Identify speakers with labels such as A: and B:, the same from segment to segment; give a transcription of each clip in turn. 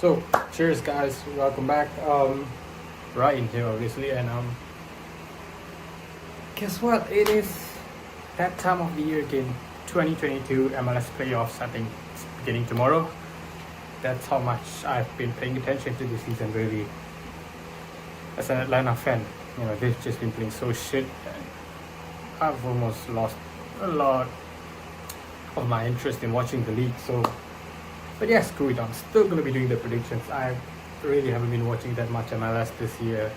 A: So, cheers, guys. Welcome back. Ryan here, obviously, and guess what? It is that time of the year again. 2022 MLS playoffs. I think it's beginning tomorrow. That's how much I've been paying attention to this season. Really, as an Atlanta fan, they've just been playing so shit. And I've almost lost a lot of my interest in watching the league. So. But yeah, screw it, I'm still going to be doing the predictions. I really haven't been watching that much MLS this year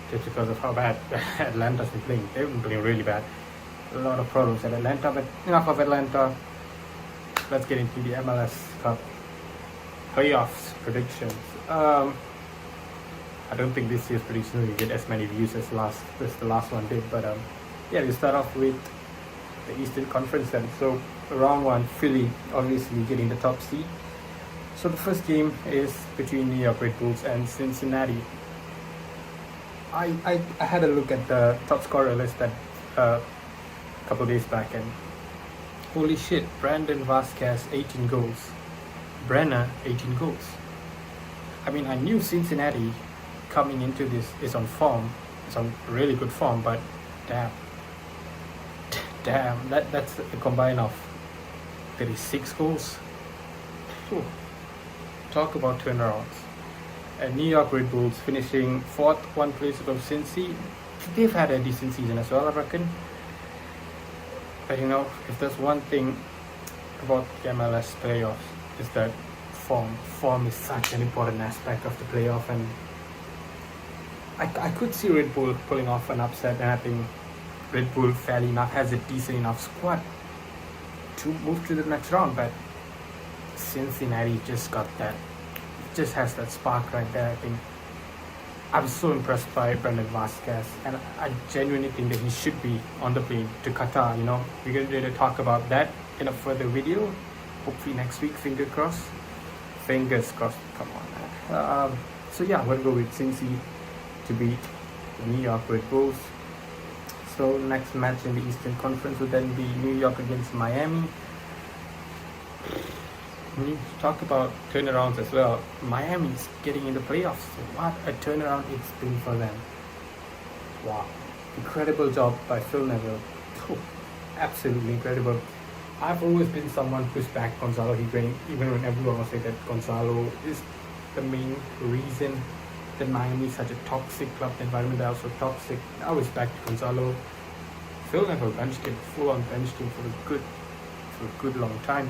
A: just because of how bad Atlanta's been playing. They've been playing really bad. A lot of problems at Atlanta, but enough of Atlanta. Let's get into the MLS Cup playoffs predictions. I don't think this year's prediction will get as many views as the last one did, but yeah, we start off with the Eastern Conference then. So round one, Philly obviously getting the top seed. So the first game is between New York Red Bulls and Cincinnati. I had a look at the top scorer list that a couple days back, and holy shit, Brandon Vasquez 18 goals, Brenner 18 goals. I mean, I knew Cincinnati coming into this is on form, it's on really good form, but damn, that's a combine of 36 goals. Whew. Talk about turnarounds. And New York Red Bulls finishing fourth, one place above Cincy. They've had a decent season as well, I reckon. But if there's one thing about the MLS playoffs, is that form. Form is such an important aspect of the playoff, and I could see Red Bull pulling off an upset, and I think Red Bull fairly enough has a decent enough squad to move to the next round, but Cincinnati just has that spark right there. I think I was so impressed by Brandon Vasquez, and I genuinely think that he should be on the plane to Qatar. We're going to talk about that in a further video, hopefully next week. Fingers crossed. Come on, man. So yeah, I'm going to go with Cincy to beat the New York Red Bulls. So next match in the Eastern Conference will then be New York against Miami. We need to talk about turnarounds as well. Miami's getting in the playoffs. What a turnaround it's been for them. Wow. Incredible job by Phil Neville. Absolutely incredible. I've always been someone who's backed Gonzalo Higuain, even when everyone will say that Gonzalo is the main reason that Miami is such a toxic club. The environment is also toxic. I always backed Gonzalo. Phil Neville benched him, full-on benched him for a good long time.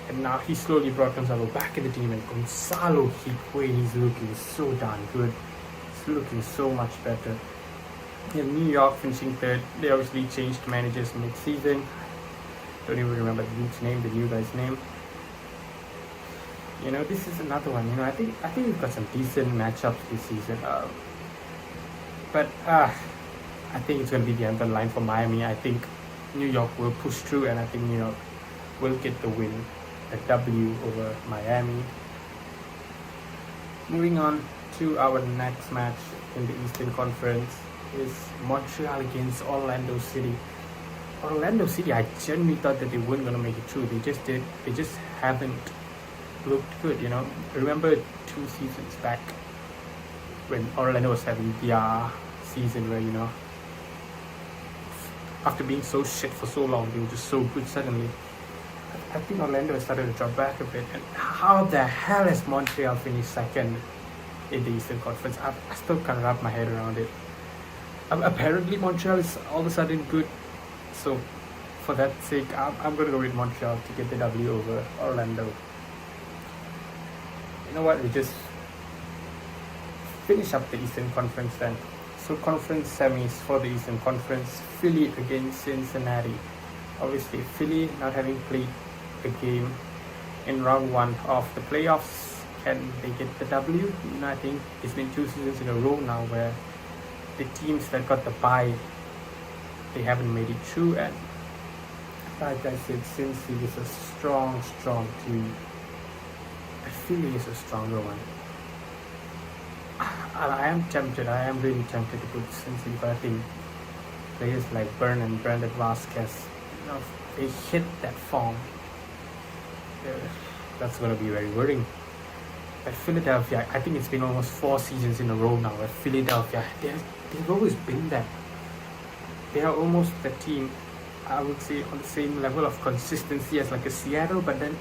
A: And now he slowly brought Gonzalo back in the team, and Gonzalo Higuain is looking so darn good. He's looking so much better. In New York finishing third, they obviously changed managers mid-season. Don't even remember the new guy's name. This is another one. I think we've got some decent matchups this season. But I think it's going to be the end of the line for Miami. I think New York will push through, and I think New York will get the win. A W over Miami. Moving on to our next match in the Eastern Conference is Montreal against Orlando City. Orlando City, I genuinely thought that they weren't going to make it through. They just haven't looked good. Remember 2 seasons back when Orlando was having their season where after being so shit for so long, they were just so good suddenly. I think Orlando has started to drop back a bit. And how the hell has Montreal finished second in the Eastern Conference? I still can't wrap my head around it. Apparently Montreal is all of a sudden good. So for that sake, I'm going to go with Montreal to get the W over Orlando. You know what? We just finish up the Eastern Conference then. So conference semis for the Eastern Conference. Philly against Cincinnati. Obviously, Philly not having played the game in round one of the playoffs, can they get the W? I think it's been 2 seasons in a row now where the teams that got the bye, they haven't made it through. And like I said, Cincy is a strong team. But Philly is a stronger one. I am really tempted to put Cincy, but I think players like Brandon Vasquez, they hit that form, that's going to be very worrying. But Philadelphia, I think it's been almost 4 seasons in a row now. But Philadelphia, they've always been there. They are almost the team, I would say, on the same level of consistency as like a Seattle. But then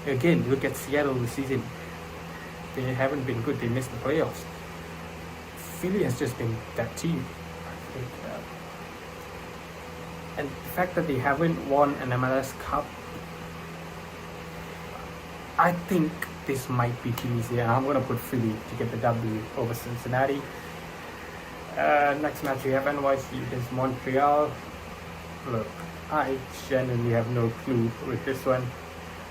A: again, look at Seattle this season. They haven't been good. They missed the playoffs. Philly has just been that team. I think, and the fact that they haven't won an MLS Cup, I think this might be too easy, and I'm going to put Philly to get the W over Cincinnati. Next match we have NYC against Montreal. Look, I genuinely have no clue with this one.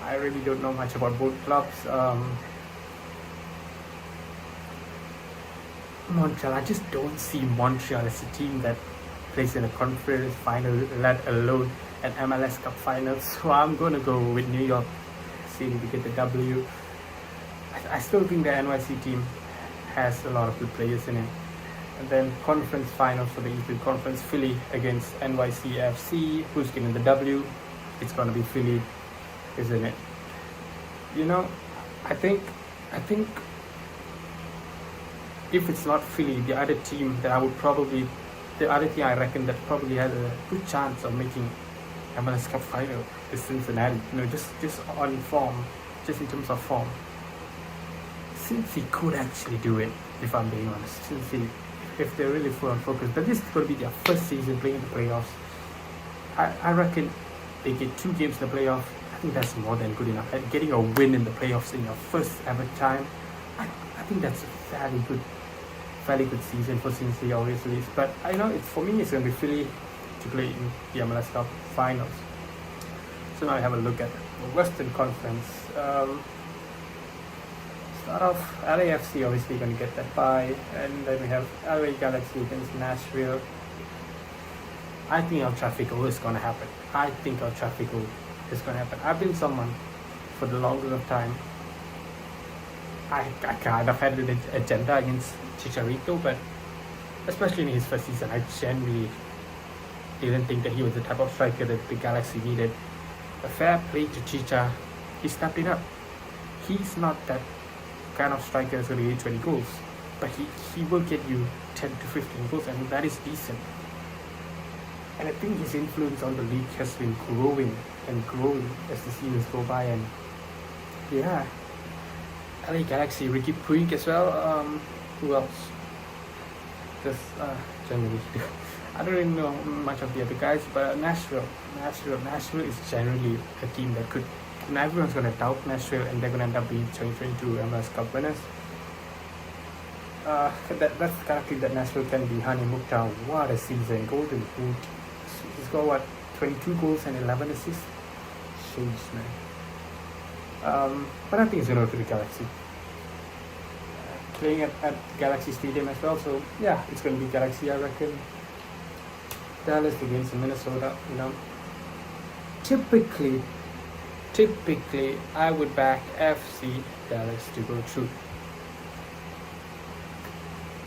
A: I really don't know much about both clubs. Montreal, I just don't see Montreal as a team that plays in a conference final, let alone an MLS Cup final. So I'm going to go with New York City to get the W. I still think the NYC team has a lot of good players in it. And then conference final for the Eastern Conference, Philly against NYCFC. Who's getting the W? It's going to be Philly, isn't it? You know, I think if it's not Philly, the other team I reckon that probably has a good chance of making MLS Cup final is Cincinnati. You know, just on form, just in terms of form. Cincy could actually do it, if I'm being honest. Cincy, if they're really full on focus, but this is going to be their first season playing in the playoffs. I reckon they get 2 games in the playoff. I think that's more than good enough. And getting a win in the playoffs in your first ever time, I think that's a fairly good season for Cincy, obviously. But I know for me it's going to be Philly to play in the MLS Cup finals. So now I have a look at the Western Conference. Start off, LAFC obviously going to get that bye, and then we have LA Galaxy against Nashville. I think El Tráfico is going to happen. I've been someone for the longest of time. I kind of had an agenda against Chicharito, but especially in his first season, I genuinely didn't think that he was the type of striker that the Galaxy needed. A fair play to Chicha, he stepped it up. He's not that kind of striker that's going to get 20 goals, but he will get you 10 to 15 goals, and that is decent. And I think his influence on the league has been growing as the seasons go by. And yeah, LA Galaxy, Ricky Puig as well. Who else? Just generally, I don't really know much of the other guys, but Nashville is generally a team that could. And everyone's going to doubt Nashville, and they're going to end up being 2022 MLS Cup winners. That's the kind of team that Nashville can be. Hani Mukhtar, what a season! Golden Boot. He's got 22 goals and 11 assists. Jeez, man. But I think he's going to go to the Galaxy. Playing at Galaxy Stadium as well, so yeah, it's going to be Galaxy, I reckon. Dallas against Minnesota. You know, typically I would back FC Dallas to go through.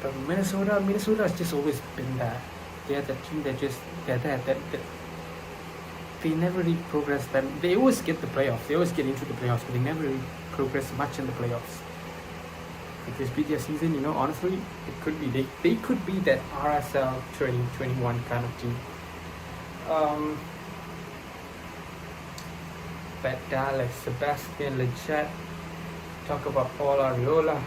A: But Minnesota has just always been there. They're the team that they're there. That they never really progress. They always get the playoffs. They always get into the playoffs, but they never really progress much in the playoffs. If this be their season, you know, honestly, it could be. They could be that RSL 2021 kind of team. But Dallas, Sebastian Lletget, talk about Paul Arriola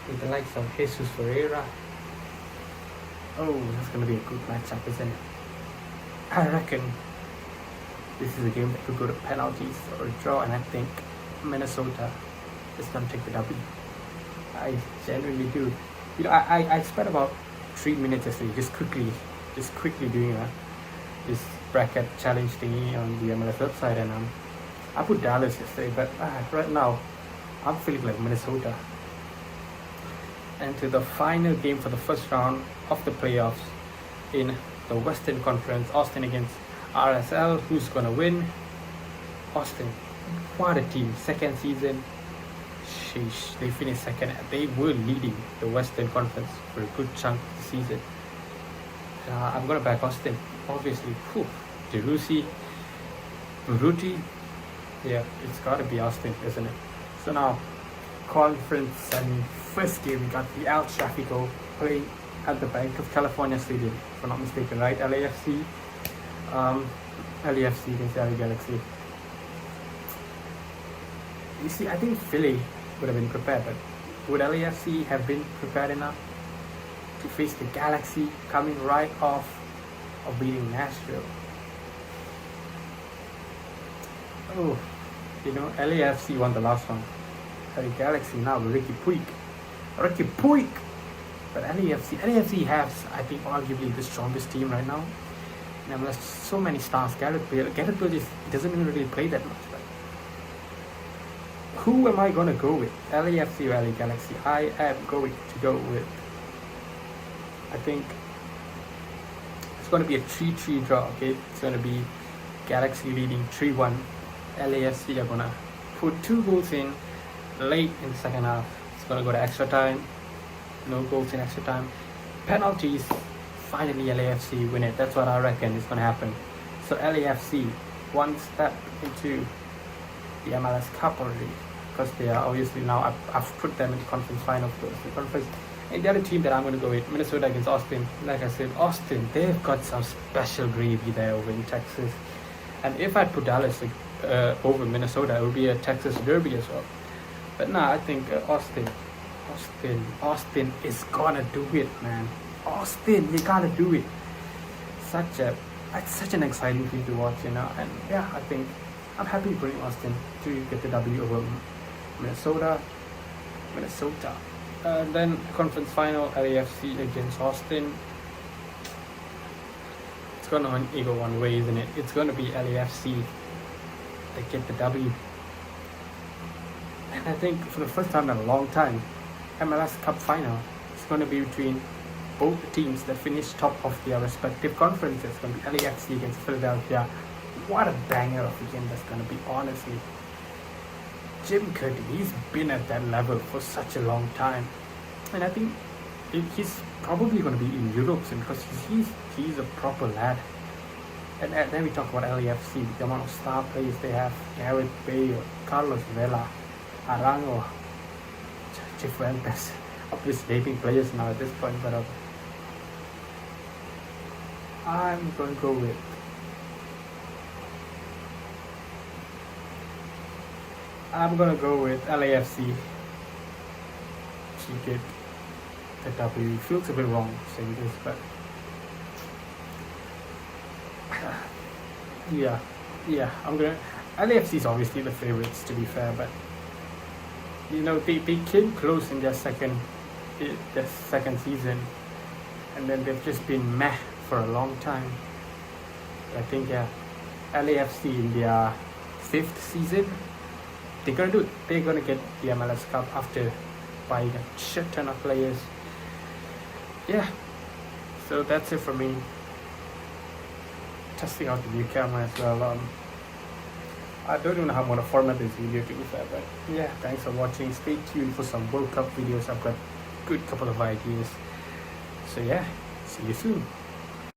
A: with the likes of Jesus Ferreira. Oh, that's going to be a good matchup, isn't it? I reckon this is a game that could go to penalties or a draw, and I think Minnesota is going to take the W. I genuinely do. You know, I spent about 3 minutes yesterday just quickly doing this bracket challenge thingy on the MLS website, and I put Dallas yesterday, but right now I'm feeling like Minnesota. And to the final game for the first round of the playoffs in the Western Conference, Austin against RSL. Who's gonna win? Austin. What a team! Second season. Sheesh, they finished second. They were leading the Western Conference for a good chunk of the season. I'm gonna back Austin, obviously. Derusi, Buruti. Yeah, it's gotta be Austin, isn't it? So now, conference semi. First game, we got the El Trafico playing at the Bank of California Stadium, if I'm not mistaken, right? LAFC. LAFC against LA Galaxy. You see, I think Philly would have been prepared, but would LAFC have been prepared enough to face the Galaxy coming right off of beating Nashville? Oh, you know, LAFC won the last one. LA Galaxy now with Ricky Puig. But LAFC has, I think, arguably the strongest team right now. And MLS, so many stars. Gareth Bale just doesn't even really play that much. But who am I gonna go with? LAFC or LA Galaxy? I am going to go with, I think it's gonna be a 3-3 draw. Okay, it's gonna be Galaxy leading 3-1. LAFC are gonna put 2 goals in late in the second half. It's gonna go to extra time. No goals in extra time. Penalties. Finally, LAFC win it. That's what I reckon is gonna happen. So LAFC one step into the MLS Cup already, because they are obviously now. I've put them in the conference final first. The conference. And the other team that I'm gonna go with, Minnesota against Austin. Like I said, Austin, they've got some special gravy there over in Texas. And if I put Dallas over Minnesota, it would be a Texas derby as well. But nah, I think Austin is gonna do it, man. Austin, you gotta do it. It's such an exciting thing to watch, you know. And yeah, I think I'm happy putting Austin to get the W over Minnesota. Then conference final, LAFC against Austin. It's gonna go one way, isn't it? It's gonna be LAFC that get the W. And I think for the first time in a long time, MLS Cup final is going to be between both teams that finish top of their respective conferences. It's going to be LAFC against Philadelphia. What a banger of a game that's going to be, honestly. Jim Curtin, he's been at that level for such a long time. And I think he's probably going to be in Europe soon, because he's a proper lad. And then we talk about LAFC, the amount of star players they have. Gareth Bale, Carlos Vela, Arango, Cifuentes. Obviously naming players now at this point, but I'm going to go with LAFC to get the W. Feels a bit wrong saying this, but yeah, LAFC is obviously the favorites, to be fair, but you know, they came close in their second season, and then they've just been meh for a long time. I think LAFC in their 5th season, they're gonna do it. They're gonna get the MLS Cup after buying a shit ton of players. Yeah, so that's it for me. Testing out the new camera as well. I don't even know how I'm gonna format this video, to be fair, but yeah, thanks for watching. Stay tuned for some World Cup videos. I've got a good couple of ideas. So yeah, see you soon.